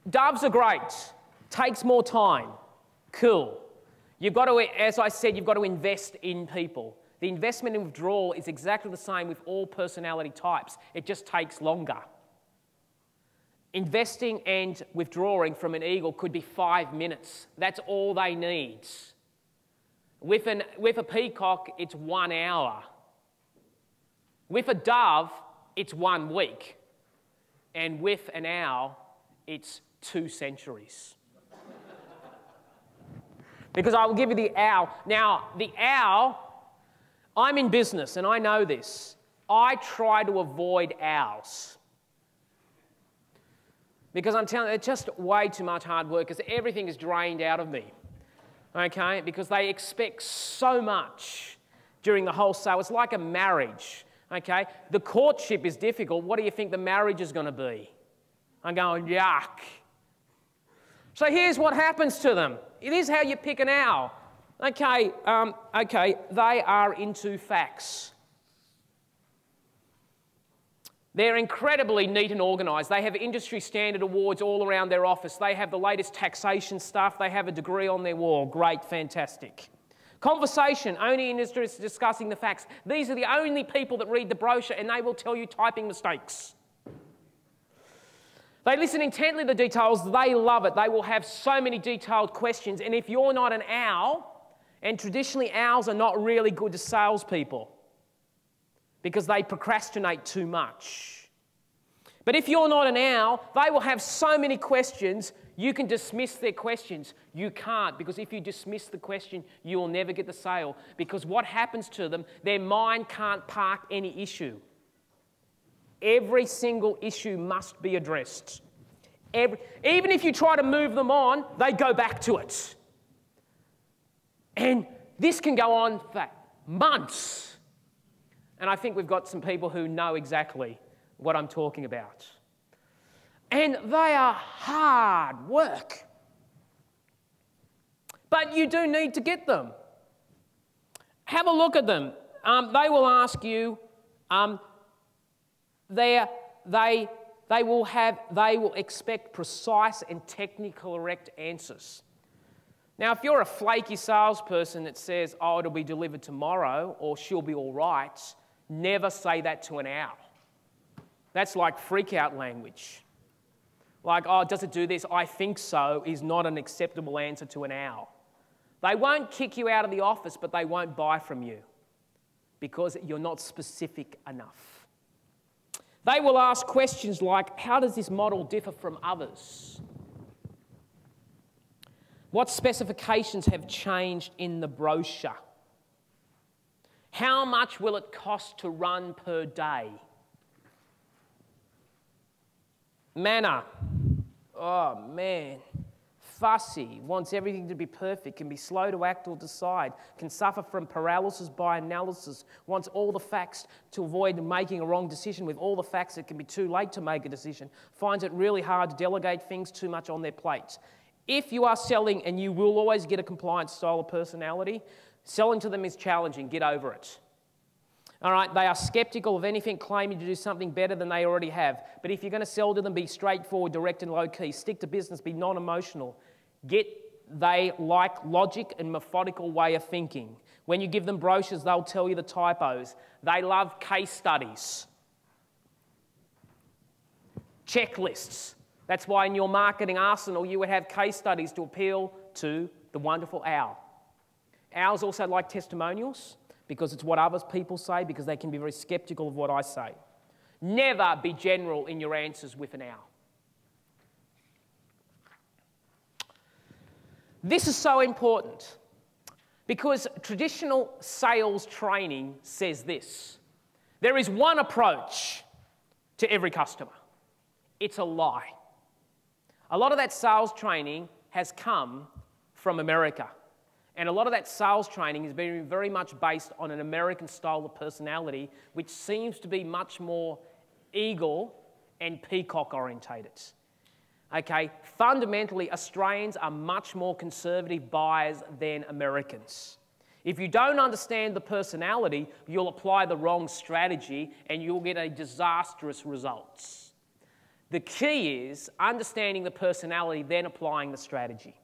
Doves are great. Takes more time. Cool. You've got to, as I said, you've got to invest in people. The investment in withdrawal is exactly the same with all personality types. It just takes longer. Investing and withdrawing from an eagle could be 5 minutes. That's all they need. With a peacock, it's 1 hour. With a dove, it's 1 week. And with an owl, it's 2 centuries. Because I will give you the owl. Now, the owl, I'm in business and I know this. I try to avoid owls. Because I'm telling you, it's just way too much hard work because everything is drained out of me. Okay? Because they expect so much during the whole sale. It's like a marriage. Okay? The courtship is difficult. What do you think the marriage is going to be? I'm going, yuck. So here's what happens to them. It is how you pick an owl. Okay, they are into facts. They're incredibly neat and organised. They have industry standard awards all around their office. They have the latest taxation stuff. They have a degree on their wall. Great, fantastic. Conversation, only industry is discussing the facts. These are the only people that read the brochure and they will tell you typing mistakes. They listen intently to the details. They love it. They will have so many detailed questions. And if you're not an owl, and traditionally owls are not really good to salespeople because they procrastinate too much. But if you're not an owl, they will have so many questions, you can dismiss their questions. You can't, because if you dismiss the question, you will never get the sale. Because what happens to them, their mind can't park any issue. Every single issue must be addressed. Even if you try to move them on, they go back to it. And this can go on for months. And I think we've got some people who know exactly what I'm talking about. And they are hard work. But you do need to get them. Have a look at them. They will ask you, they will expect precise and technically correct answers. Now, if you're a flaky salesperson that says, oh, it'll be delivered tomorrow, or she'll be all right, never say that to an owl. That's like freak-out language. Like, oh, does it do this? I think so, is not an acceptable answer to an owl. They won't kick you out of the office, but they won't buy from you because you're not specific enough. They will ask questions like, how does this model differ from others? What specifications have changed in the brochure? How much will it cost to run per day? Manner. Oh, man. Fussy. Wants everything to be perfect. Can be slow to act or decide. Can suffer from paralysis by analysis. Wants all the facts to avoid making a wrong decision. With all the facts, it can be too late to make a decision. Finds it really hard to delegate things too much on their plates. If you are selling, and you will always get a compliant style of personality, selling to them is challenging. Get over it. All right, they are skeptical of anything claiming to do something better than they already have. But if you're going to sell to them, be straightforward, direct and low-key. Stick to business, be non-emotional. They like logic and methodical way of thinking. When you give them brochures, they'll tell you the typos. They love case studies. Checklists. That's why in your marketing arsenal, you would have case studies to appeal to the wonderful owl. Owls also like testimonials because it's what other people say, because they can be very skeptical of what I say. Never be general in your answers with an owl. This is so important because traditional sales training says this. There is one approach to every customer. It's a lie. A lot of that sales training has come from America. And a lot of that sales training has been very much based on an American style of personality, which seems to be much more eagle and peacock orientated. Okay, fundamentally, Australians are much more conservative buyers than Americans. If you don't understand the personality, you'll apply the wrong strategy and you'll get a disastrous results. The key is understanding the personality, then applying the strategy.